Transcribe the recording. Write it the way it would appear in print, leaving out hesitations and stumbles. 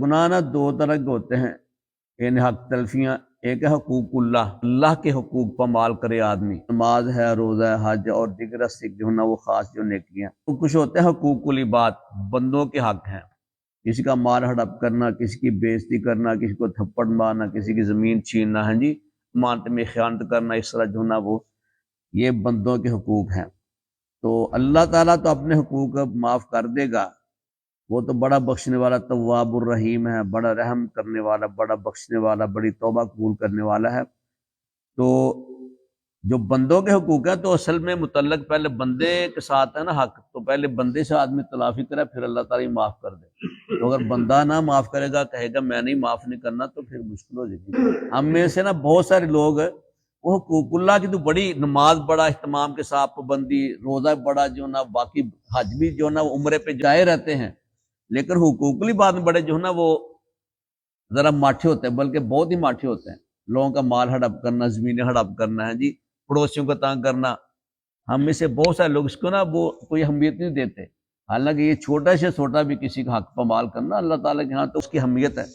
گناہ نہ دو طرح کے ہوتے ہیں، یعنی حق تلفیاں۔ ایک ہے حقوق اللہ کے حقوق پر مال کرے آدمی، نماز ہے، روزہ ہے، حج اور دیگر سکھ جو ہے نا وہ خاص جو نیکیاں۔ تو کچھ ہوتے ہیں حقوق العباد، بندوں کے حق ہیں، کسی کا مال ہڑپ کرنا، کسی کی بے عزتی کرنا، کسی کو تھپڑ مارنا، کسی کی زمین چھیننا، ہاں جی، امانت میں خیانت کرنا، اس طرح جو ہے نا وہ یہ بندوں کے حقوق ہیں۔ تو اللہ تعالیٰ تو اپنے حقوق معاف کر دے گا، وہ تو بڑا بخشنے والا تواب الرحیم ہے، بڑا رحم کرنے والا، بڑا بخشنے والا، بڑی توبہ قبول کرنے والا ہے۔ تو جو بندوں کے حقوق ہیں تو اصل میں متعلق پہلے بندے کے ساتھ ہے نا حق، تو پہلے بندے سے آدمی تلافی کرے، پھر اللہ تعالیٰ معاف کر دے۔ تو اگر بندہ نہ معاف کرے گا، کہے گا میں نہیں معاف نہیں کرنا، تو پھر مشکل ہو جائے گی۔ ہم میں سے نا بہت سارے لوگ وہ حقوق اللہ کی تو بڑی، نماز بڑا اہتمام کے ساتھ پابندی، روزہ بڑا جو نا، باقی حج بھی جو نا عمرے پہ جائے رہتے ہیں، لیکن حقوق العباد میں بڑے جو ہے نا وہ ذرا ماٹھے ہوتے ہیں، بلکہ بہت ہی ماٹھے ہوتے ہیں۔ لوگوں کا مال ہڑپ کرنا، زمینیں ہڑپ کرنا ہے جی، پڑوسیوں کو تنگ کرنا، ہم میں سے بہت سارے لوگ اس کو نا وہ کوئی اہمیت نہیں دیتے، حالانکہ یہ چھوٹا سے چھوٹا بھی کسی کا حق پامال کرنا اللہ تعالیٰ کے ہاں تو اس کی اہمیت ہے۔